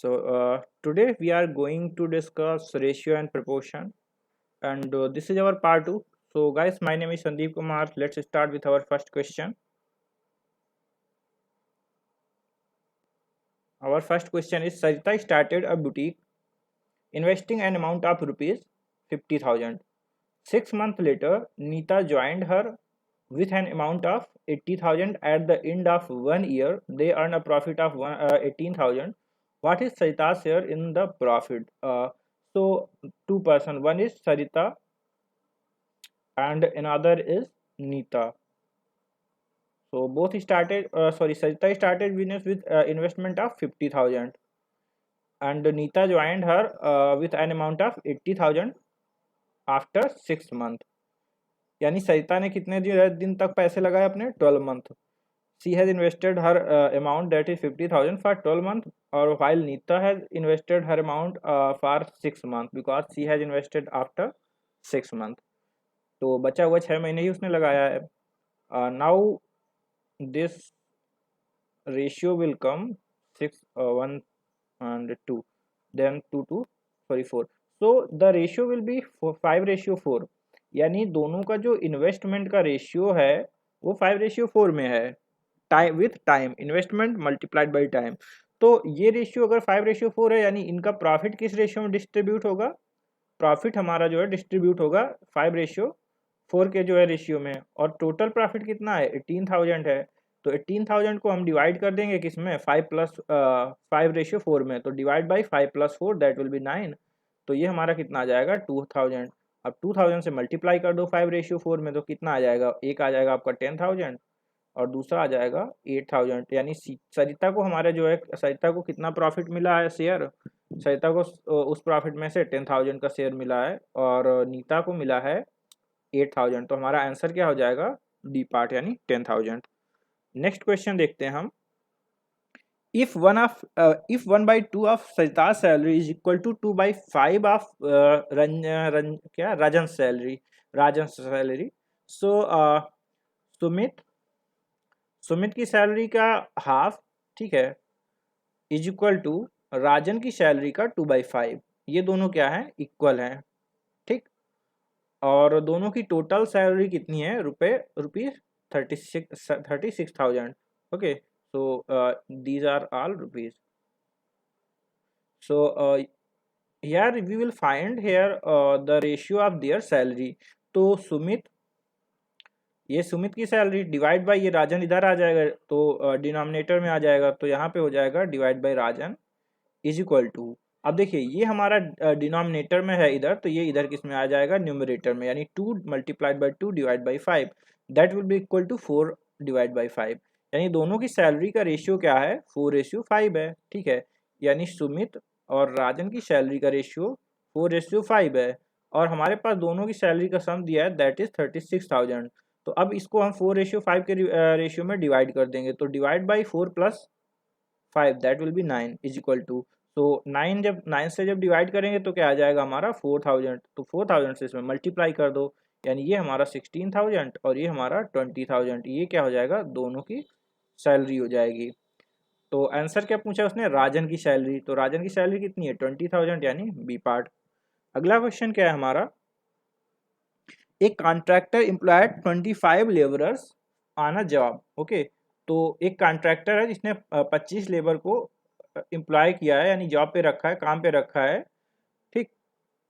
Today we are going to discuss ratio and proportion, and this is our part 2. So guys, my name is Sandeep Kumar. Let's start with our first question. Our first question is: Sarita started a boutique, investing an amount of rupees 50,000. 6 months later, Neeta joined her with an amount of 80,000. At the end of 1 year, they earn a profit of 18,000. What is Sarita's share in the profit? So two person, one is Sarita and another is Neeta. So both started, Sarita started business with investment of 50,000 and Neeta joined her with an amount of 80,000 after 6 month. यानी सरिता ने कितने दिन तक पैसे लगाए अपने 12 month. She has invested her amount that is 50,000 for 12 month और while Nita has invested her amount for 6 month because she has invested after 6 month. तो बचा हुआ 6 महीने ही उसने लगाया है. Now this ratio will come 6 1 and 2 then 2 to 4. So the ratio will be 5:4. यानी दोनों का जो इन्वेस्टमेंट का रेशियो है वो 5:4 में है. Time with time, investment multiplied by time. तो ये रेशियो अगर 5:4 है यानी इनका प्रॉफिट किस रेशियो में डिस्ट्रीब्यूट होगा? प्रॉफिट हमारा जो है डिस्ट्रीब्यूट होगा 5:4 के जो है रेशियो में. और टोटल प्रॉफिट कितना है? 18,000 है. तो 18,000 को हम डिवाइड कर देंगे किसमें? 5:4 में. तो divide by 5+4 that will be 9. तो ये हमारा कितना आ जाएगा? 2,000. अब 2,000 से मल्टीप्लाई कर दो 5:4 में तो कितना आ जाएगा? एक आ जाएगा आपका 10,000 और दूसरा आ जाएगा 8,000. यानी सरिता को हमारे जो है सरिता को कितना प्रॉफिट मिला है शेयर? सरिता को उस प्रॉफिट में से 10,000 का शेयर मिला है और नीता को मिला है 8,000. तो हमारा आंसर क्या हो जाएगा? डी पार्ट यानी 10,000. नेक्स्ट क्वेश्चन देखते हैं हम. if 1/2 of Sarita's salary is equal to 2/5 of Rajan's salary. So Sumit की सैलरी का हाफ, ठीक है, इज इक्वल टू राजन की सैलरी का 2/5. ये दोनों क्या है? इक्वल हैं. ठीक. और दोनों की टोटल सैलरी कितनी है? Rupees 36,000. Okay. So these are all rupees. So here we will find here the ratio of their salary. तो ये सुमित की सैलरी डिवाइड बाय ये राजन इधर आ जाएगा तो डिनोमिनेटर में आ जाएगा. तो यहाँ पे हो जाएगा डिवाइड बाय राजन इज इक्वल टू. अब देखिए ये हमारा डिनोमिनेटर में है इधर, तो ये इधर किस में आ जाएगा? न्यूमरेटर में. यानी 2 multiplied by 2 divide by 5 that will be equal to 4 divide by 5. यानी दोनों की सैलरी का रेशियो क्या है? 4:5 है. ठीक है. यानी सुमित और राजन की सैलरी का रेशियो 4:5 है और हमारे पास दोनों की सैलरी का सम दिया है दैट इज 36,000. तो अब इसको हम 4:5 के रेशियो में डिवाइड कर देंगे. तो divide by 4 + 5 that will be 9 is equal to. तो 9 से जब डिवाइड करेंगे तो क्या आ जाएगा हमारा? 4,000. तो 4,000 से इसमें मल्टीप्लाई कर दो. यानी ये हमारा 16,000 और ये हमारा 20,000. ये क्या हो जाएगा? दोनों की सैलरी हो जाएगी. तो आंसर क्या पूछा उसने? राजन की सैलरी. तो राजन की सैलरी कितनी है? 20,000 यानी बी पार्ट. अगला क्वेश्चन क्या है हमारा? एक contractor employed 25 labourers on a job. Okay. तो एक कॉन्ट्रैक्टर है जिसने 25 लेबर को एम्प्लॉय किया है यानी जॉब पे रखा है, काम पे रखा है. ठीक.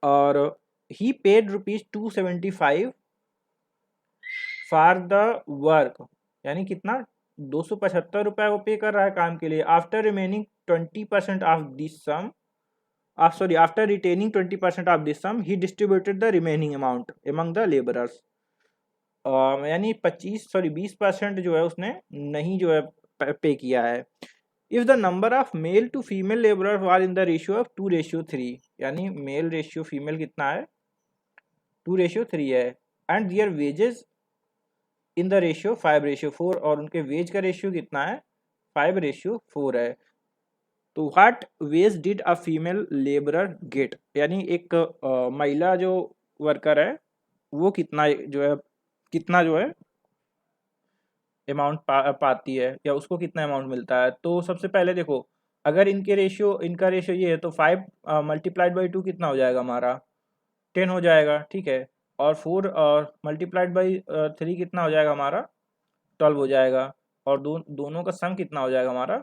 और ही पेड ₹275 फॉर द वर्क. यानी कितना? 275 रुपये वो पे कर रहा है काम के लिए. After remaining 20% of this sum after retaining 20% of this sum he distributed the remaining amount among the laborers. यानी 20% जो है उसने नहीं जो है पे किया है. If the number of male to female labourer are in the ratio of 2:3. यानी मेल रेशियो फीमेल कितना है? 2:3 है. And their wages in the ratio 5:4 और उनके वेज का रेशियो कितना है? 5:4 है. तो what wage did a female labourer get. यानी एक महिला जो वर्कर है वो कितना जो है अमाउंट पाती है या उसको कितना अमाउंट मिलता है. तो सबसे पहले देखो अगर इनका रेशियो ये है तो 5 मल्टीप्लाइड बाई 2 कितना हो जाएगा हमारा 10 हो जाएगा, ठीक है। और 4 और मल्टीप्लाइड बाई 3 कितना हो जाएगा हमारा 12 हो जाएगा। और दोनों का सम कितना हो जाएगा हमारा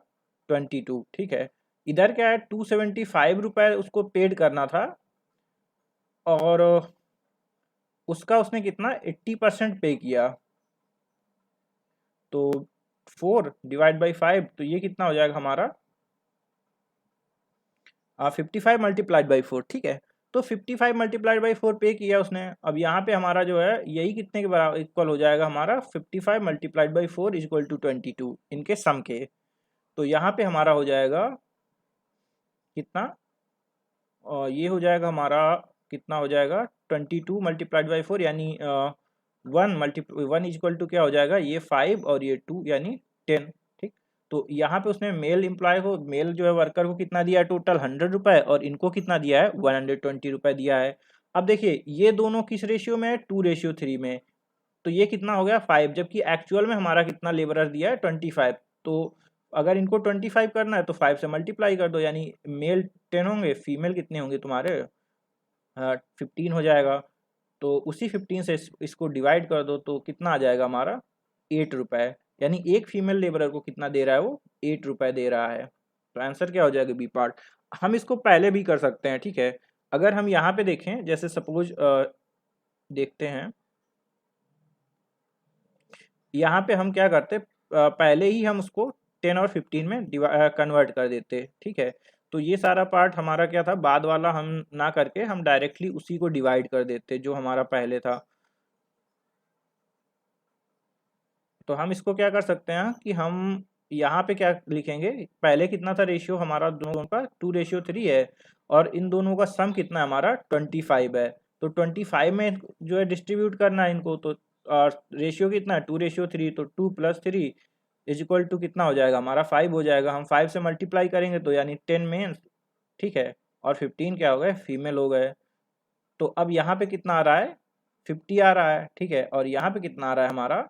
22, ठीक है। इधर क्या है 275 रुपये उसको पेड करना था, और उसका उसने कितना 80% पे किया। तो 4 डिवाइड बाई 5, तो ये कितना हो जाएगा हमारा 55 मल्टीप्लाइड बाई 4, ठीक है। तो 55 मल्टीप्लाइड बाई 4 पे किया उसने। अब यहाँ पे हमारा जो है यही कितने के बराबर इक्वल हो जाएगा हमारा 55 multiplied by 4 is equal to 22 इनके सम के। तो यहाँ पे हमारा हो जाएगा कितना, और ये हो जाएगा हमारा कितना हो जाएगा 22 मल्टीप्लाइड बाई 4 यानी 1 इज इक्वल टू क्या हो जाएगा ये 5 और ये 2 यानी 10, ठीक। तो यहाँ पे उसने मेल जो है वर्कर को कितना दिया है टोटल 100 रुपये, और इनको कितना दिया है 120 रुपये दिया है। अब देखिए ये दोनों किस रेशियो में है 2:3 में। तो ये कितना हो गया 5, जबकि एक्चुअल में हमारा कितना लेबरर दिया है 25। तो अगर इनको 25 करना है तो 5 से मल्टीप्लाई कर दो, यानी मेल 10 होंगे, फीमेल कितने होंगे तुम्हारे 15 हो जाएगा। तो उसी 15 से इसको डिवाइड कर दो तो कितना आ जाएगा हमारा 8 रुपये, यानी एक फीमेल लेबरर को कितना दे रहा है वो 8 रुपये दे रहा है। तो आंसर क्या हो जाएगा बी पार्ट। हम इसको पहले भी कर सकते हैं, ठीक है। अगर हम यहाँ पे देखें जैसे सपोज देखते हैं यहाँ पे हम क्या करते पहले ही हम उसको 10 और 15 में कन्वर्ट कर देते, ठीक है। तो ये सारा पार्ट हमारा क्या था बाद वाला हम ना करके हम डायरेक्टली उसी को डिवाइड कर देते जो हमारा पहले था। तो हम इसको क्या कर सकते हैं कि हम यहाँ पे क्या लिखेंगे, पहले कितना था रेशियो हमारा दोनों का 2:3 है, और इन दोनों का सम कितना है हमारा 25 है। तो 25 में जो है डिस्ट्रीब्यूट करना है इनको, तो और रेशियो कितना है 2:3, तो 2 + 3 इज इक्वल टू कितना हो जाएगा हमारा 5 हो जाएगा। हम 5 से मल्टीप्लाई करेंगे तो यानी 10 मेंस, ठीक है, और 15 क्या हो गए फीमेल हो गए। तो अब यहाँ पे कितना आ रहा है 50 आ रहा है, ठीक है, और यहाँ पे कितना आ रहा है हमारा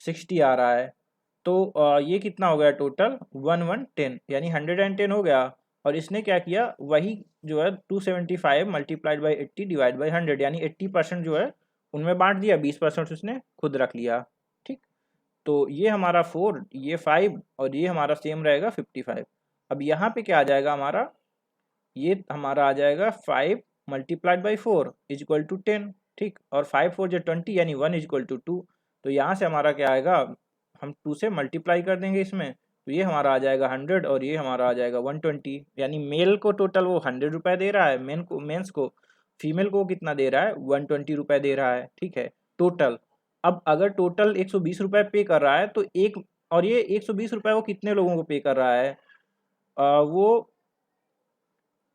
60 आ रहा है। तो ये कितना हो गया टोटल 1110, यानी 110 हो गया। और इसने क्या किया वही जो है 275 मल्टीप्लाइड बाई 80 डिवाइड बाई 100, यानी 80% जो है उनमें बांट दिया, 20% उसने खुद रख लिया, ठीक। तो ये हमारा 4, ये 5 और ये हमारा सेम रहेगा 55। अब यहाँ पे क्या आ जाएगा हमारा, ये हमारा आ जाएगा 5 multiplied by 4 is equal to 10, ठीक। और 5 4 जो 20 यानी 1 इज इक्वल टू 2। तो यहाँ से हमारा क्या आएगा, हम 2 से मल्टीप्लाई कर देंगे इसमें, तो ये हमारा आ जाएगा 100 और ये हमारा आ जाएगा 120। यानी मेल को टोटल वो 100 रुपये दे रहा है, मेंस को, फीमेल को कितना दे रहा है 120 रुपये दे रहा है, ठीक है टोटल। अब अगर टोटल 120 रुपये पे कर रहा है तो एक, और ये 120 रुपये वो कितने लोगों को पे कर रहा है, वो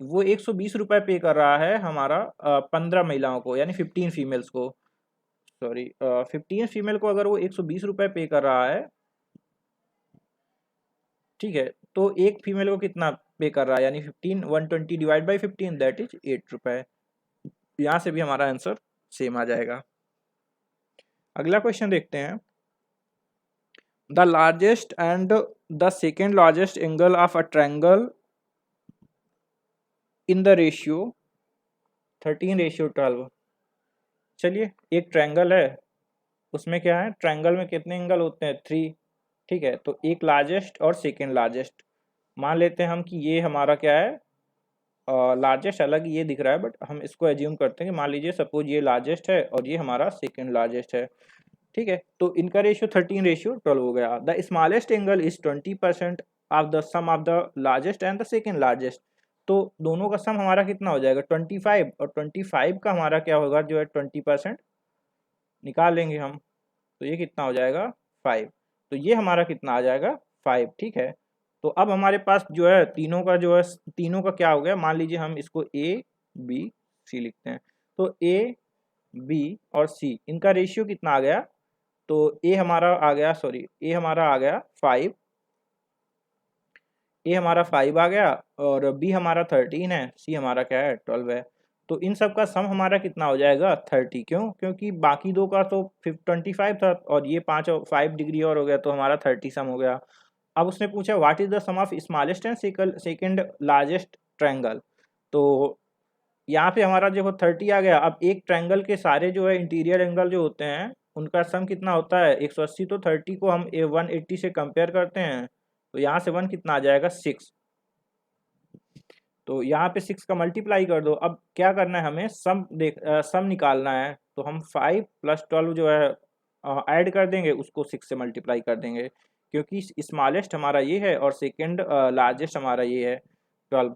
120 रुपये पे कर रहा है हमारा 15 महिलाओं को, यानी 15 फीमेल्स को, सॉरी 15 फीमेल को अगर वो 120 रुपये पे कर रहा है, ठीक है, तो एक फीमेल को कितना पे कर रहा है, यानी 15 120 डिवाइड बाई 15 दैट इज 8 रुपये। यहाँ से भी हमारा आंसर सेम आ जाएगा। अगला क्वेश्चन देखते हैं। The largest and the second largest angle of a triangle in the ratio 13:12। चलिए एक ट्रायंगल है, उसमें क्या है ट्रायंगल में कितने एंगल होते हैं 3, ठीक है। तो एक लार्जेस्ट और सेकेंड लार्जेस्ट मान लेते हैं हम कि ये हमारा क्या है लार्जेस्ट, अलग ये दिख रहा है बट हम इसको एज्यूम करते हैं कि मान लीजिए सपोज ये लार्जेस्ट है और ये हमारा सेकेंड लार्जेस्ट है, ठीक है। तो इनका रेशियो 13:12 हो गया। The smallest angle is 20% of the sum of the largest and the second largest. तो दोनों का सम हमारा कितना हो जाएगा 25, और 25 का हमारा क्या होगा जो है 20% निकाल लेंगे हम, तो ये कितना हो जाएगा 5। तो ये हमारा कितना आ जाएगा 5, ठीक है। तो अब हमारे पास जो है तीनों का जो है तीनों का क्या हो गया, मान लीजिए हम इसको ए बी सी लिखते हैं। तो ए बी और सी इनका रेशियो कितना आ गया, तो ए हमारा आ गया, सॉरी ए हमारा आ गया 5, ए हमारा 5 आ गया, और बी हमारा 13 है, सी हमारा क्या है 12 है। तो इन सब का सम हमारा कितना हो जाएगा 30, क्यों, क्योंकि बाकी दो का तो 25 था और ये 5 डिग्री और हो गया, तो हमारा 30 सम हो गया। अब उसने पूछा what is the sum of smallest and second largest triangle. तो यहाँ पे हमारा जो 30 आ गया। अब एक ट्रायंगल के सारे जो है इंटीरियर एंगल जो होते हैं उनका सम कितना होता है 180। तो 30 को हम 180 से कंपेयर करते हैं तो यहाँ से 1 कितना आ जाएगा 6। तो यहाँ पे 6 का मल्टीप्लाई कर दो। अब क्या करना है हमें सम निकालना है। तो हम 5 + 12 जो है ऐड कर देंगे, उसको 6 से मल्टीप्लाई कर देंगे क्योंकि स्मॉलेस्ट हमारा ये है और सेकंड लार्जेस्ट हमारा ये है 12।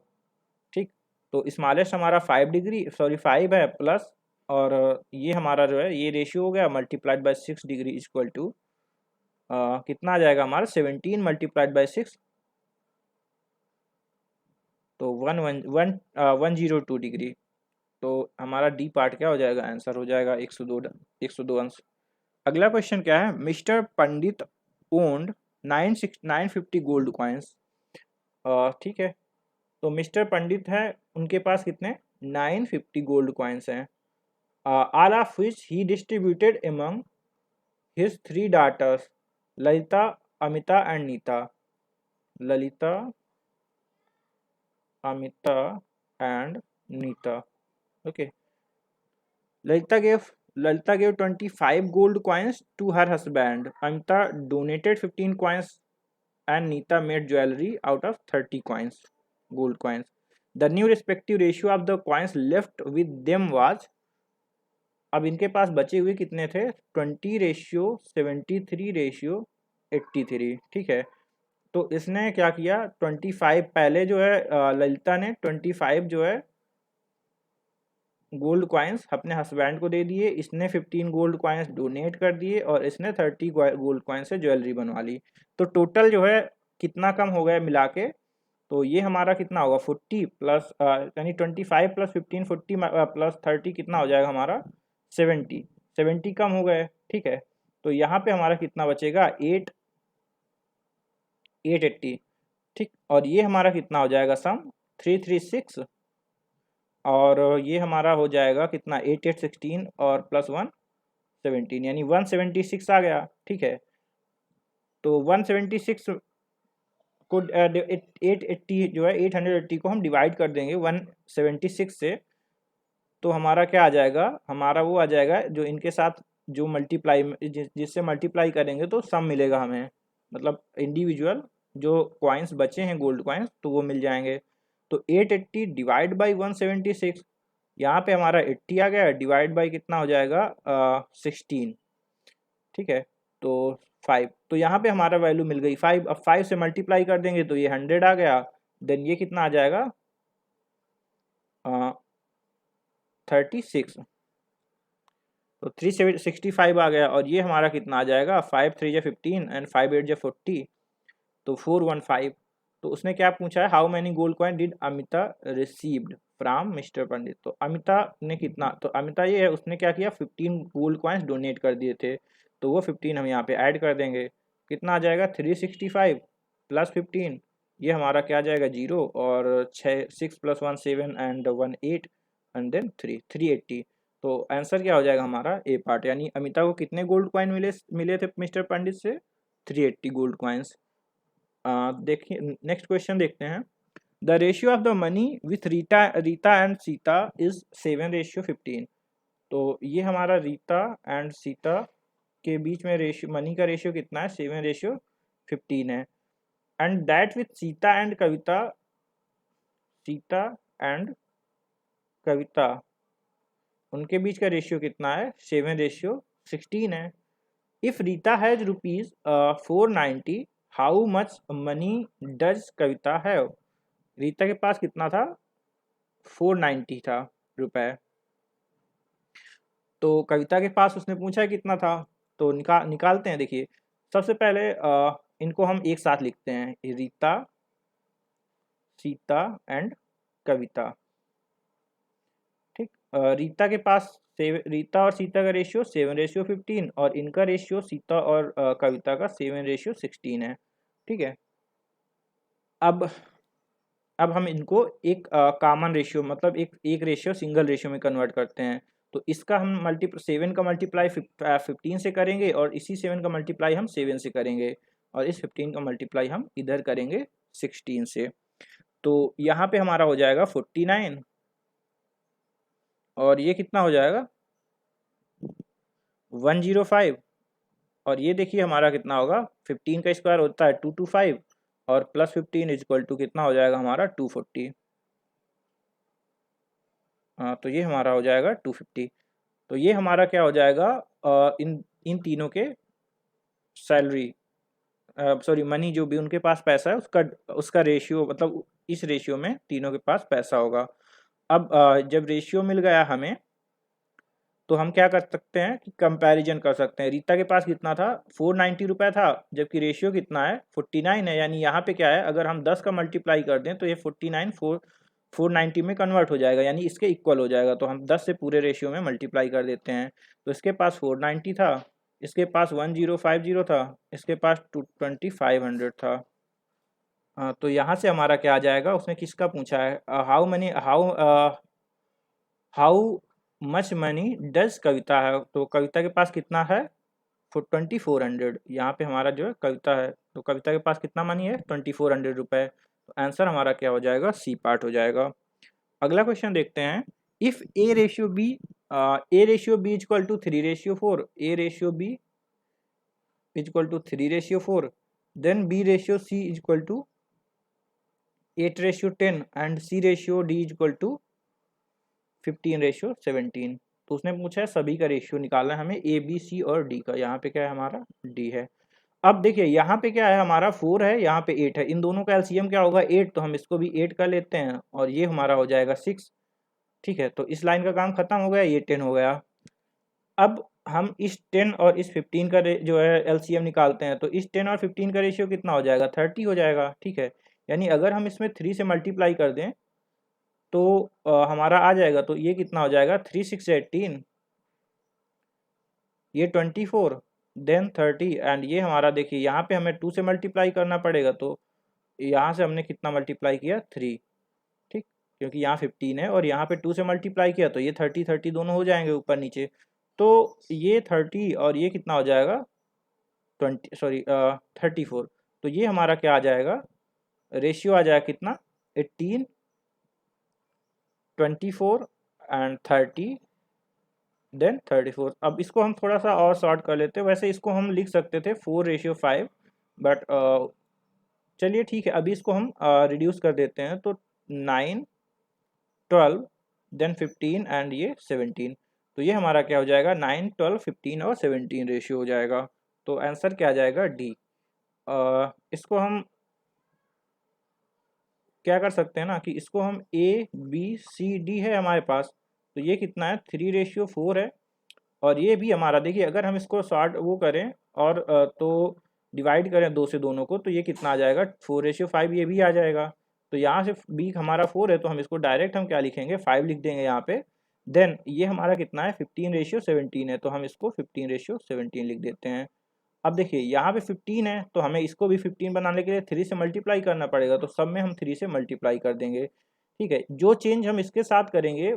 ठीक, तो स्मॉलेस्ट हमारा 5 है प्लस, और ये हमारा जो है ये रेशियो हो गया multiplied by 6 degree equal to कितना आ जाएगा हमारा 17 मल्टीप्लाइड बाय 6, तो 102 डिग्री। तो हमारा डी पार्ट क्या हो जाएगा, आंसर हो जाएगा 102 अंश। अगला क्वेश्चन क्या है, मिस्टर पंडित ओन्ड 950 गोल्ड कॉइन्स। ठीक है, तो मिस्टर पंडित है, उनके पास कितने 950 गोल्ड कॉइन्स हैं। All of which he distributed among his 3 daughters Lalita, Amita and Nita. Lalita, Amita and Nita. Okay, Lalita gave 25 gold coins to her husband. Amita donated 15 coins and Nita made jewelry out of 30 gold coins. The new respective ratio of the coins left with them was, अब इनके पास बचे हुए कितने थे 20:73:83। ठीक है, तो इसने क्या किया 25 पहले जो है ललिता ने 25 जो है गोल्ड कॉइन्स अपने हस्बैंड को दे दिए, इसने 15 गोल्ड कॉइन्स डोनेट कर दिए और इसने 30 गोल्ड कॉइन्स से ज्वेलरी बनवा ली। तो टोटल जो है कितना कम हो गया मिला के, तो ये हमारा कितना होगा 40 प्लस यानी 25 + 15 40 + 30 कितना हो जाएगा हमारा 70 कम हो गए। ठीक है, तो यहाँ पे हमारा कितना बचेगा 880। ठीक, और ये हमारा कितना हो जाएगा सम 336, और ये हमारा हो जाएगा कितना 8 8 16 और +1 17 यानी 176 आ गया। ठीक है, तो 176 को 880 जो है 880 को हम डिवाइड कर देंगे 176 से, तो हमारा क्या आ जाएगा, हमारा वो आ जाएगा जो इनके साथ जो मल्टीप्लाई जिससे मल्टीप्लाई करेंगे तो सम मिलेगा हमें, मतलब इंडिविजुअल जो कॉइन्स बचे हैं गोल्ड कॉइन्स तो वो मिल जाएंगे। तो 880 डिवाइड बाई 176, यहाँ पे हमारा 80 आ गया, डिवाइड बाई कितना हो जाएगा 16। ठीक है, तो 5, तो यहाँ पे हमारा वैल्यू मिल गई 5। अब 5 से मल्टीप्लाई कर देंगे तो ये 100 आ गया, देन ये कितना आ जाएगा 36, तो 365 आ गया, और ये हमारा कितना आ जाएगा 5 3 15 एंड 5 8 40, तो 415। तो उसने क्या पूछा है, how many gold coin did Amita received from mister Pandit. तो अमिता ने कितना, तो अमिता ये है उसने क्या किया 15 गोल्ड कॉइन्स डोनेट कर दिए थे, तो वो 15 हम यहाँ पे ऐड कर देंगे, कितना आ जाएगा 365 + 15, ये हमारा क्या आ जाएगा 0, और 6 + 1 7 एंड 1 8 एंड देन 380। तो आंसर क्या हो जाएगा हमारा ए पार्ट, यानी अमिता को कितने गोल्ड कॉइन मिले थे मिस्टर पंडित से 380 गोल्ड कॉइन्स। देखिए नेक्स्ट क्वेश्चन देखते हैं, the ratio of the money with Rita and Sita is 7:15। तो ये हमारा रीता एंड सीता के बीच में रेशियो, मनी का रेशियो कितना है 7:15 है। And that with Sita and Kavita उनके बीच का रेशियो कितना है 7:16 है। If Rita has rupees 490, how much money does Kavita have. Rita के पास कितना था 490 था रुपए, तो कविता के पास उसने पूछा है कितना था, तो निकालते हैं। देखिए सबसे पहले इनको हम एक साथ लिखते हैं, रीता, सीता एंड कविता। ठीक, रीता के पास रीता और सीता का रेशियो 7:15 और इनका रेशियो सीता और कविता का 7:16 है। ठीक है, अब हम इनको एक कॉमन रेशियो मतलब एक रेशियो सिंगल रेशियो में कन्वर्ट करते हैं। तो इसका हम 7 का मल्टीप्लाई 15 से करेंगे और इसी 7 का मल्टीप्लाई हम 7 से करेंगे, और इस 15 का मल्टीप्लाई हम इधर करेंगे 16 से। तो यहाँ पे हमारा हो जाएगा 49 और ये कितना हो जाएगा 105 और ये देखिए हमारा कितना होगा 15 का स्क्वायर होता है 225 और प्लस 15 इक्वल टू कितना हो जाएगा हमारा 240। हाँ तो ये हमारा हो जाएगा 250। तो ये हमारा क्या हो जाएगा इन इन तीनों के सैलरी सॉरी मनी जो भी उनके पास पैसा है उसका उसका रेशियो, मतलब इस रेशियो में तीनों के पास पैसा होगा। अब जब रेशियो मिल गया हमें तो हम क्या कर सकते हैं कि कंपैरिजन कर सकते हैं। रीता के पास कितना था 490 रुपये था, जबकि रेशियो कितना है 49 है। यानी यहाँ पे क्या है, अगर हम 10 का मल्टीप्लाई कर दें तो ये 49 490 में कन्वर्ट हो जाएगा, यानी इसके इक्वल हो जाएगा। तो हम 10 से पूरे रेशियो में मल्टीप्लाई कर देते हैं। तो इसके पास 490 था, इसके पास 1050 था, इसके पास 2500 था। तो यहाँ से हमारा क्या आ जाएगा, उसने किसका पूछा है, हाउ मच मनी डज कविता है। तो कविता के पास कितना है 2400। यहाँ पे हमारा जो है कविता है, तो कविता के पास कितना मनी है 2400 रुपये। तो आंसर हमारा क्या हो जाएगा, सी पार्ट हो जाएगा। अगला क्वेश्चन देखते हैं। If A ratio B equal to 3:4, A ratio B equal to 3:4, then B ratio C equal to 8:10 and C ratio D equal to 15:17। तो उसने पूछा है सभी का रेशियो निकालना है हमें, ए बी सी और डी का। यहाँ पे क्या है हमारा डी है। अब देखिए यहाँ पे क्या है हमारा 4 है, यहाँ पे 8 है, इन दोनों का एलसीएम क्या होगा 8, तो हम इसको भी 8 कर लेते हैं और ये हमारा हो जाएगा 6। ठीक है, तो इस लाइन का काम खत्म हो गया, ये 10 हो गया। अब हम इस 10 और इस 15 का जो है एलसीएम निकालते हैं, तो इस 10 और 15 का रेशियो कितना हो जाएगा 30 हो जाएगा। ठीक है, यानी अगर हम इसमें 3 से मल्टीप्लाई कर दें तो हमारा आ जाएगा, तो ये कितना हो जाएगा 3 6 18, ये 24, देन 30 एंड ये हमारा देखिए यहाँ पे हमें 2 से मल्टीप्लाई करना पड़ेगा, तो यहाँ से हमने कितना मल्टीप्लाई किया 3। ठीक, क्योंकि यहाँ 15 है और यहाँ पे 2 से मल्टीप्लाई किया तो ये 30 30 दोनों हो जाएंगे ऊपर नीचे। तो ये 30 और ये कितना हो जाएगा 34। तो ये हमारा क्या आ जाएगा, रेशियो आ जाएगा कितना 18 24 एंड 30 देन 34। अब इसको हम थोड़ा सा और शॉर्ट कर लेते हैं, वैसे इसको हम लिख सकते थे 4:5 बट चलिए ठीक है, अभी इसको हम रिड्यूस कर देते हैं। तो 9 12 देन 15 एंड ये 17। तो ये हमारा क्या हो जाएगा 9 12 15 और 17 रेशियो हो जाएगा। तो आंसर क्या आ जाएगा डी। इसको हम क्या कर सकते हैं ना कि इसको हम ए बी सी डी है हमारे पास, तो ये कितना है 3:4 है और ये भी हमारा देखिए अगर हम इसको शॉर्ट वो करें और तो डिवाइड करें 2 से दोनों को, तो ये कितना आ जाएगा 4:5 ये भी आ जाएगा। तो यहाँ से बी हमारा 4 है तो हम इसको डायरेक्ट हम क्या लिखेंगे 5 लिख देंगे यहाँ पे। देन ये हमारा कितना है 15:17 है, तो हम इसको 15:17 लिख देते हैं। अब देखिए यहाँ पे 15 है तो हमें इसको भी 15 बनाने के लिए 3 से मल्टीप्लाई करना पड़ेगा, तो सब में हम 3 से मल्टीप्लाई कर देंगे। ठीक है, जो चेंज हम इसके साथ करेंगे,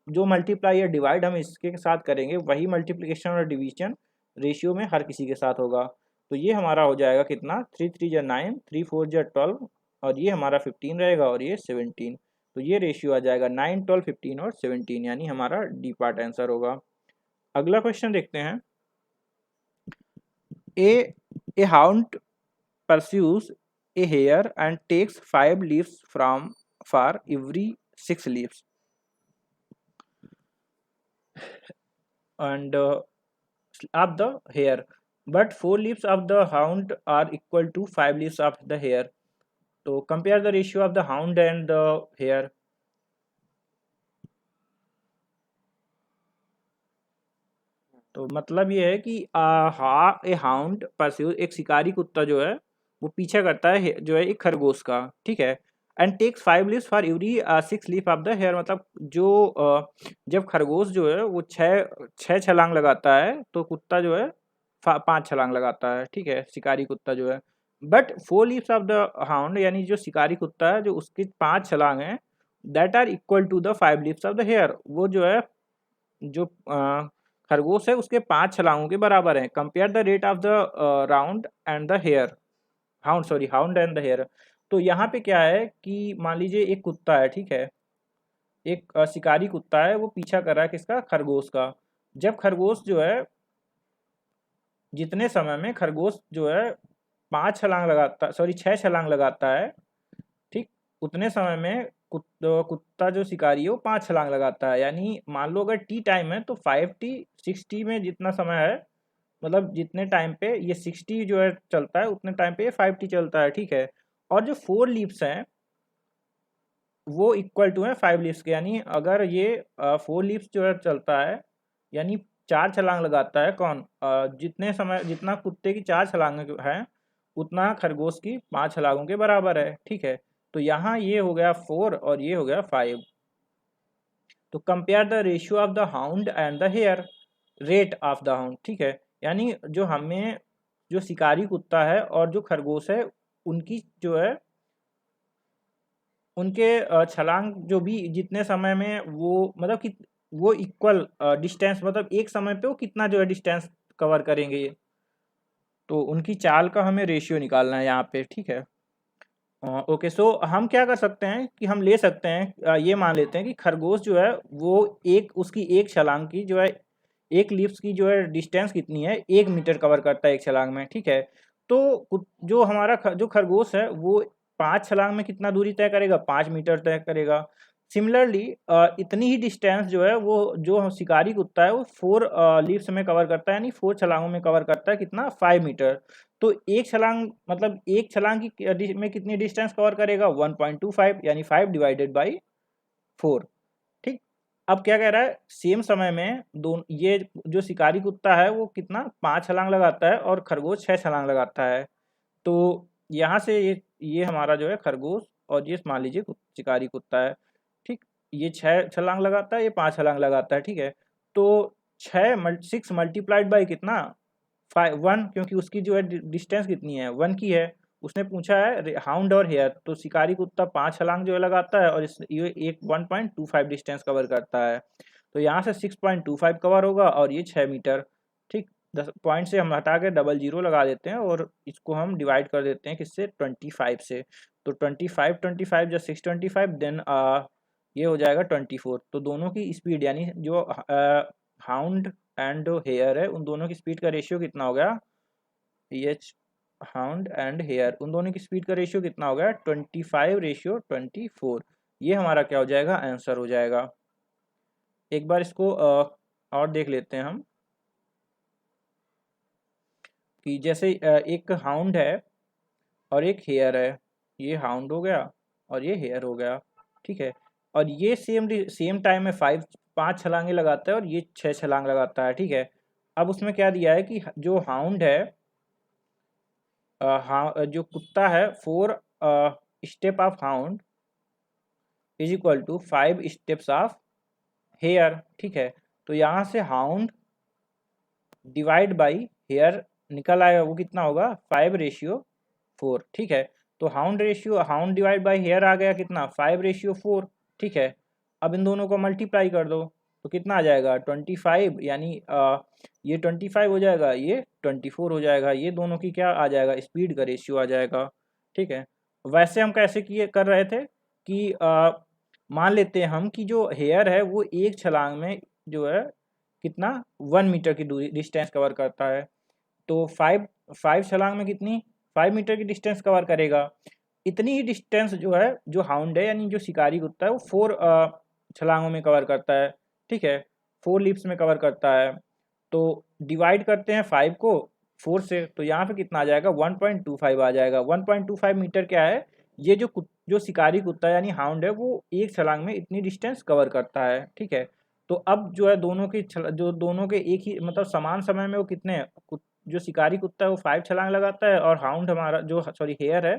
जो मल्टीप्लाई या डिवाइड हम इसके साथ करेंगे, वही मल्टीप्लिकेशन और डिवीजन रेशियो में हर किसी के साथ होगा। तो ये हमारा हो जाएगा कितना 3 3 जा 9, 3 4 जा 12 और ये हमारा 15 रहेगा और ये 17। तो ये रेशियो आ जाएगा 9 12 15 और 17, यानी हमारा डी पार्ट आंसर होगा। अगला क्वेश्चन देखते हैं। A hound pursues a hare and takes 5 leaves for every 6 leaves and of the hare, but 4 leaves of the hound are equal to 5 leaves of the hare. So compare the ratio of the hound and the hare. तो मतलब ये है कि ए hound pursue, एक शिकारी कुत्ता जो है वो पीछा करता है जो है एक खरगोश का। ठीक है, and takes 5 leaves for every 6 leaf of the hare, मतलब जो जब खरगोश जो है वो छः छलांग लगाता है तो कुत्ता जो है 5 छलांग लगाता है। ठीक है, शिकारी कुत्ता जो है। But 4 leaves of the hound, यानी जो शिकारी कुत्ता है जो उसकी 5 छलांग हैं, that are equal to the 5 leaves of the hare, वो जो है जो खरगोश है उसके 5 छलांगों के बराबर है। Compare the rate of the round and the hare. Hound and the hare. तो यहाँ पे क्या है कि मान लीजिए एक कुत्ता है, ठीक है, एक शिकारी कुत्ता है, वो पीछा कर रहा है किसका, खरगोश का। जब खरगोश जो है, जितने समय में खरगोश जो है 6 छलांग लगाता है, ठीक, उतने समय में कुत्ता जो शिकारी है वो 5 छलांग लगाता है। यानी मान लो अगर टी टाइम है तो 5t, 6t में जितना समय है, मतलब जितने टाइम पे ये 6t जो है चलता है, उतने टाइम पे ये 5t चलता है, ठीक है। और जो 4 लीव्स हैं वो इक्वल टू है 5 लीव्स के। यानी अगर ये 4 लीव्स जो है चलता है, यानी 4 छलांग लगाता है कौन, जितने समय, जितना कुत्ते की 4 छलांग है उतना खरगोश की 5 छलांगों के बराबर है, ठीक है। तो यहाँ ये हो गया 4 और ये हो गया 5। तो compare the ratio of the hound and the hare rate of the hound, ठीक है। यानी जो हमें, जो शिकारी कुत्ता है और जो खरगोश है, उनकी जो है, उनके छलांग जो भी जितने समय में वो, मतलब कि वो इक्वल डिस्टेंस, मतलब एक समय पे वो कितना जो है डिस्टेंस कवर करेंगे ये, तो उनकी चाल का हमें रेशियो निकालना है यहाँ पे, ठीक है। ओके, सो हम क्या कर सकते हैं कि हम ले सकते हैं, ये मान लेते हैं कि खरगोश जो है वो उसकी एक छलांग की जो है, एक लीप्स की जो है डिस्टेंस कितनी है, 1 मीटर कवर करता है एक छलांग में, ठीक है। तो जो हमारा जो खरगोश है वो 5 छलांग में कितना दूरी तय करेगा, 5 मीटर तय करेगा। सिमिलरली इतनी ही डिस्टेंस जो है वो जो शिकारी कुत्ता है वो 4 लीप्स में कवर करता है, यानी 4 छलांगों में कवर करता है, कितना, 5 मीटर। तो एक छलांग, मतलब एक छलांग की में कितनी डिस्टेंस कवर करेगा, 1.25, यानी 5 डिवाइडेड बाई 4, ठीक। अब क्या कह रहा है, सेम समय में ये जो शिकारी कुत्ता है वो कितना, 5 छलांग लगाता है और खरगोश 6 छलांग लगाता है। तो यहाँ से ये हमारा जो है खरगोश, और ये मान लीजिए शिकारी कुत्ता है, ठीक। ये 6 छलांग लगाता है, ये 5 छलांग लगाता है, ठीक है। तो 6 मल्टीप्लाइड बाई कितना, 1, क्योंकि उसकी जो है डिस्टेंस कितनी है, 1 की है। उसने पूछा है हाउंड और हेयर, तो शिकारी कुत्ता 5 छलांग जो है लगाता है और ये एक 1.25 डिस्टेंस कवर करता है। तो यहाँ से 6.25 कवर होगा और ये 6 मीटर, ठीक। 10 पॉइंट से हम हटा के डबल जीरो लगा देते हैं और इसको हम डिवाइड कर देते हैं किससे, 25 से। तो 25 जब 625 देन ये हो जाएगा 24। तो दोनों की स्पीड, यानी जो हाउंड एंड जो हेयर है, उन दोनों की स्पीड का रेशियो कितना हो गया, एच हाउंड एंड हेयर, उन दोनों की स्पीड का रेशियो कितना हो गया, 25:24। ये हमारा क्या हो जाएगा, आंसर हो जाएगा। एक बार इसको और देख लेते हैं हम, कि जैसे एक हाउंड है और एक हेयर है, ये हाउंड हो गया और ये हेयर हो गया, ठीक है। और ये सेम टाइम में 5 छलांगे लगाता है और ये 6 छलांग लगाता है, ठीक है। अब उसमें क्या दिया है कि जो हाउंड है, हाँ, जो कुत्ता है, 4 step of hound is equal to 5 steps of hare, ठीक है। तो यहाँ से हाउंड डिवाइड बाई हेयर निकल आएगा, वो कितना होगा, 5:4, ठीक है। तो हाउंड डिवाइड बाई हेयर आ गया कितना, 5:4, ठीक है। अब इन दोनों को मल्टीप्लाई कर दो तो कितना आ जाएगा, 25, यानी ये 25 हो जाएगा, ये 24 हो जाएगा। ये दोनों की क्या आ जाएगा, स्पीड का रेशियो आ जाएगा, ठीक है। वैसे हम कैसे किए कर रहे थे कि मान लेते हैं हम कि जो हेयर है वो एक छलांग में जो है कितना, 1 मीटर की दूरी डिस्टेंस कवर करता है। तो 5 छलांग में कितनी, 5 मीटर की डिस्टेंस कवर करेगा। इतनी ही डिस्टेंस जो है, जो हाउंड है यानी जो शिकारी कुत्ता है, वो 4 छलांगों में कवर करता है, ठीक है, 4 लीप्स में कवर करता है। तो डिवाइड करते हैं 5 को 4 से, तो यहाँ पे कितना आ जाएगा, 1.25 आ जाएगा। 1.25 मीटर क्या है, ये जो शिकारी कुत्ता है यानी हाउंड है, वो एक छलांग में इतनी डिस्टेंस कवर करता है, ठीक है। तो अब जो है जो दोनों के एक ही, मतलब समान समय में वो कितने, जो शिकारी कुत्ता है वो 5 छलांग लगाता है और हाउंड हमारा जो, सॉरी, हेयर है,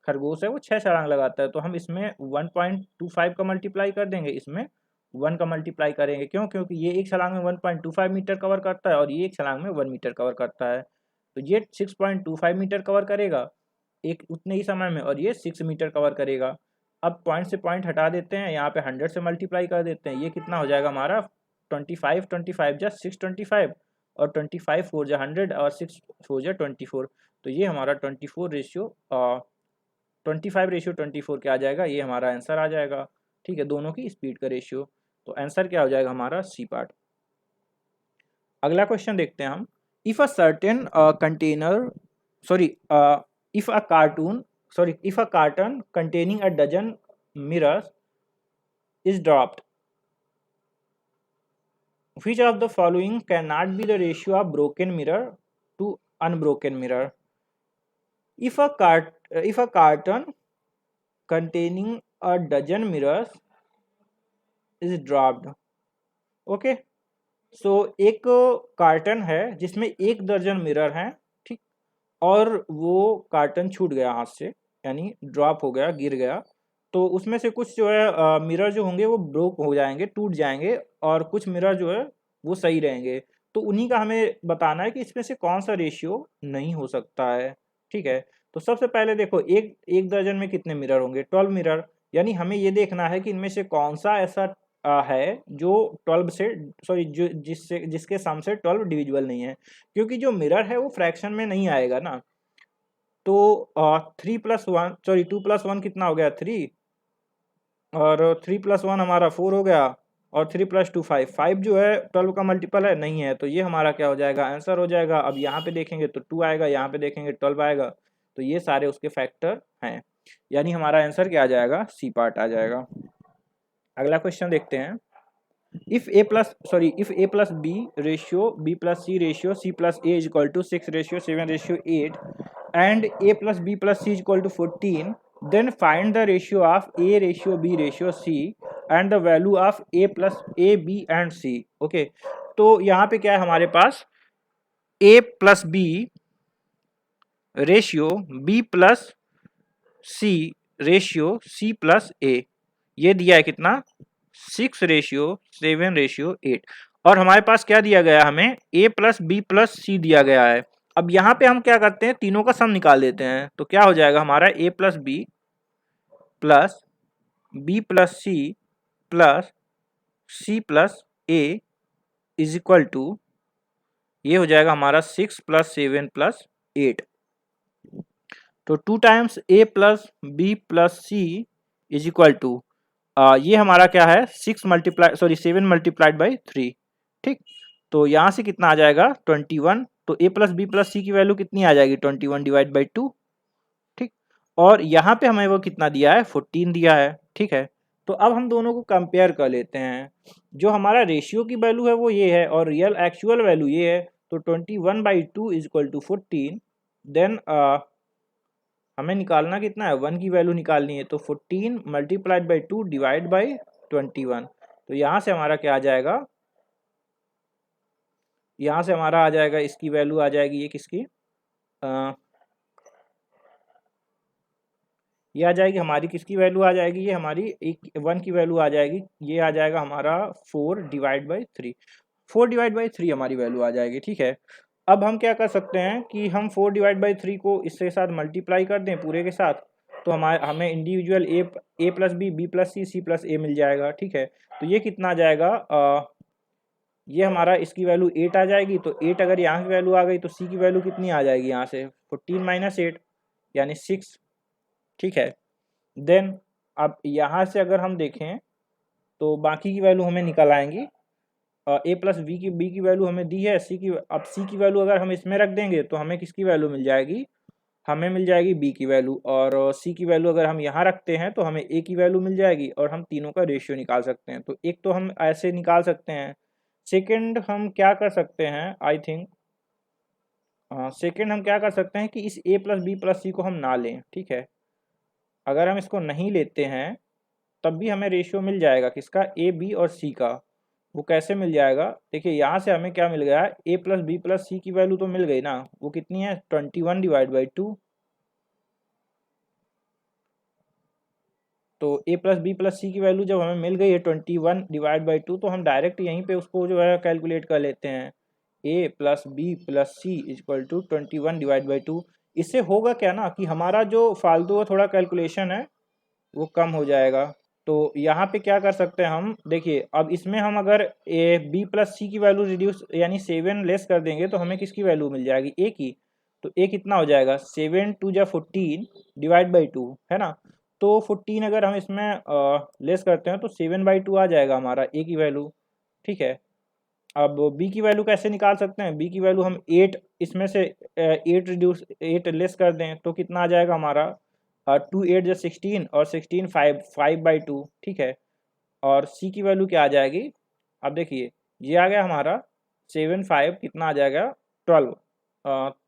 खरगोश है, वो 6 छलांग लगाता है। तो हम इसमें 1.25 का मल्टीप्लाई कर देंगे, इसमें 1 का मल्टीप्लाई करेंगे, क्यों, क्योंकि ये एक छलांग में 1.25 मीटर कवर करता है और ये एक छलांग में 1 मीटर कवर करता है। तो ये 6.25 मीटर कवर करेगा एक उतने ही समय में, और ये 6 मीटर कवर करेगा। अब पॉइंट से पॉइंट हटा देते हैं, यहाँ पे 100 से मल्टीप्लाई कर देते हैं, ये कितना हो जाएगा हमारा, 25 जा 625, और 25 4 जा 100 और 6 4 जा 24। तो ये हमारा 25/24 क्या आ जाएगा, ये हमारा आंसर आ जाएगा। ठीक है, दोनों की स्पीड का रेशियो। तो आंसर क्या हो जाएगा हमारा, सी पार्ट। अगला क्वेश्चन देखते हैं हम। If a certain container sorry if a cartoon if a carton containing a dozen mirrors is dropped, which of the following cannot be the ratio of broken mirror to unbroken mirror? If a carton containing a dozen mirrors is dropped, okay, so एक carton है जिसमें 1 दर्जन mirror हैं, ठीक, और वो carton छूट गया हाथ से, यानी ड्रॉप हो गया, गिर गया। तो उसमें से कुछ जो है मिरर जो होंगे वो ब्रोक हो जाएंगे, टूट जाएंगे, और कुछ मिरर जो है वो सही रहेंगे। तो उन्हीं का हमें बताना है कि इसमें से कौन सा रेशियो नहीं हो सकता है। ठीक है, तो सबसे पहले देखो, एक एक दर्जन में कितने मिरर होंगे, 12 मिरर। यानी हमें ये देखना है कि इनमें से कौन सा ऐसा है जो 12 से जो जिसके सम से 12 डिविजिबल नहीं है, क्योंकि जो मिरर है वो फ्रैक्शन में नहीं आएगा ना। तो 2 + 1 कितना हो गया, 3, और 3 + 1 हमारा 4 हो गया, और 3 + 2 5। 5 जो है 12 का मल्टीपल है, नहीं है, तो ये हमारा क्या हो जाएगा, आंसर हो जाएगा। अब यहाँ पे देखेंगे तो 2 आएगा, यहाँ पे देखेंगे 12 आएगा, तो ये सारे उसके फैक्टर हैं, यानी हमारा आंसर क्या आ जाएगा, सी पार्ट आ जाएगा। अगला क्वेश्चन देखते हैं। if a plus b ratio, b plus c ratio, c plus a is equal to 6:7:8, and a plus b plus c is equal to 14, then find the ratio of a ratio b ratio c and the value of a plus a b and c। Okay, तो यहाँ पे क्या है हमारे पास, a plus b ratio b plus c ratio c plus a, ये दिया है कितना, 6:7:8, और हमारे पास क्या दिया गया, हमें a plus b plus c दिया गया है। अब यहाँ पे हम क्या करते हैं, तीनों का सम निकाल लेते हैं, तो क्या हो जाएगा हमारा a plus b plus b plus c plus c plus a is equal to, ये हो जाएगा हमारा 6 + 7 + 8। तो 2 times a plus b plus c is equal to, ये हमारा क्या है, 7 मल्टीप्लाइड बाई 3। ठीक, तो यहाँ से कितना आ जाएगा, 21। तो a प्लस बी प्लस सी की वैल्यू कितनी आ जाएगी, 21 डिवाइड बाई 2। ठीक, और यहाँ पे हमें वो कितना दिया है, 14 दिया है। ठीक है, तो अब हम दोनों को कंपेयर कर लेते हैं। जो हमारा रेशियो की वैल्यू है वो ये है, और रियल एक्चुअल वैल्यू ये है। तो 21/2 इज इक्वल टू 14। देन हमें निकालना कितना है, 1 की वैल्यू निकालनी है। तो 14 मल्टीप्लाइड बाई 2 डिवाइड बाई 21। तो यहाँ से हमारा क्या आ जाएगा, यहाँ से हमारा आ जाएगा, इसकी वैल्यू आ जाएगी, ये किसकी, ये आ जाएगी हमारी, किसकी वैल्यू आ जाएगी, ये हमारी 1 की वैल्यू आ जाएगी। ये आ जाएगा हमारा 4 डिवाइड बाई 3। 4 डिवाइड बाई 3 हमारी वैल्यू आ जाएगी। ठीक है, अब हम क्या कर सकते हैं कि हम 4 डिवाइड बाई 3 को इसके साथ मल्टीप्लाई कर दें पूरे के साथ, तो हमें individual a plus B plus C plus A मिल जाएगा। ठीक है, तो ये कितना आ जाएगा, ये हमारा, इसकी वैल्यू 8 आ जाएगी। तो 8 अगर यहाँ की वैल्यू आ गई, तो सी की वैल्यू कितनी आ जाएगी, यहाँ से 14 - 8 यानी 6। ठीक है, देन अब यहाँ से अगर हम देखें तो बाकी की वैल्यू हमें निकल आएंगी। a प्लस बी की वैल्यू हमें दी है, अब सी की वैल्यू अगर हम इसमें रख देंगे तो हमें किसकी वैल्यू मिल जाएगी, हमें मिल जाएगी b की वैल्यू, और c की वैल्यू अगर हम यहाँ रखते हैं तो हमें a की वैल्यू मिल जाएगी, और हम तीनों का रेशियो निकाल सकते हैं। तो एक तो हम ऐसे निकाल सकते हैं। सेकेंड हम क्या कर सकते हैं, आई थिंक सेकेंड हम क्या कर सकते हैं कि इस a प्लस बी प्लस सी को हम ना लें। ठीक है, अगर हम इसको नहीं लेते हैं तब भी हमें रेशियो मिल जाएगा, किसका, ए बी और सी का। वो कैसे मिल जाएगा, देखिए यहाँ से हमें क्या मिल गया, ए प्लस बी प्लस सी की वैल्यू तो मिल गई ना, वो कितनी है, 21 डिवाइड बाई 2। तो ए प्लस बी प्लस सी की वैल्यू जब हमें मिल गई है 21 डिवाइड बाई 2, तो हम डायरेक्ट यहीं पे उसको जो है कैलकुलेट कर लेते हैं, A plus B plus C equal to 21 divide by 2। इससे होगा क्या ना कि हमारा जो फालतू का थोड़ा कैलकुलेशन है वो कम हो जाएगा। तो यहाँ पे क्या कर सकते हैं हम, देखिए अब इसमें हम अगर ए बी प्लस सी की वैल्यू रिड्यूस यानी 7 लेस कर देंगे तो हमें किसकी वैल्यू मिल जाएगी, ए की। तो ए कितना हो जाएगा 7 2 जा 14 डिवाइड बाई 2 है ना। तो 14 अगर हम इसमें लेस करते हैं तो 7/2 आ जाएगा हमारा ए की वैल्यू। ठीक है, अब बी की वैल्यू कैसे निकाल सकते हैं? बी की वैल्यू हम 8 इसमें से 8 लेस कर दें तो कितना आ जाएगा हमारा 2 8 जा 16 और 16 5/2। ठीक है, और सी की वैल्यू क्या आ जाएगी? अब देखिए ये आ गया हमारा 7 5 कितना आ जाएगा 12।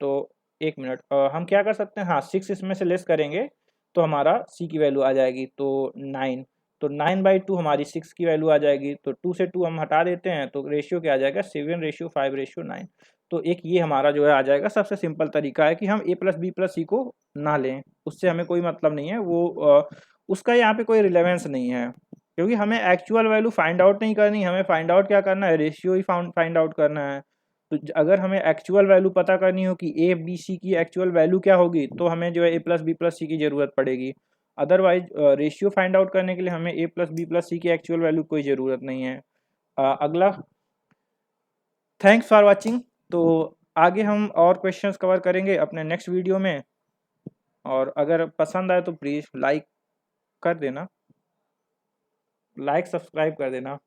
तो एक मिनट, हम क्या कर सकते हैं, हाँ 6 इसमें से लेस करेंगे तो हमारा सी की वैल्यू आ जाएगी तो 9। तो 9/2 हमारी 6 की वैल्यू आ जाएगी। तो 2 से 2 हम हटा देते हैं तो रेशियो क्या आ जाएगा 7:5:9। तो एक ये हमारा जो है आ जाएगा। सबसे सिंपल तरीका है कि हम a प्लस बी प्लस सी को ना लें, उससे हमें कोई मतलब नहीं है, वो उसका यहाँ पे कोई रिलेवेंस नहीं है, क्योंकि हमें एक्चुअल वैल्यू फाइंड आउट नहीं करनी, हमें फाइंड आउट क्या करना है, रेशियो ही फाइंड आउट करना है। तो अगर हमें एक्चुअल वैल्यू पता करनी हो कि ए बी सी की एक्चुअल वैल्यू क्या होगी तो हमें जो है ए प्लस बी प्लस सी की ज़रूरत पड़ेगी। अदरवाइज रेशियो फाइंड आउट करने के लिए हमें ए प्लस बी प्लस सी की एक्चुअल वैल्यू कोई ज़रूरत नहीं है। अगला, थैंक्स फॉर वाचिंग। तो आगे हम और क्वेश्चंस कवर करेंगे अपने नेक्स्ट वीडियो में, और अगर पसंद आए तो प्लीज़ लाइक कर देना, लाइक सब्सक्राइब कर देना।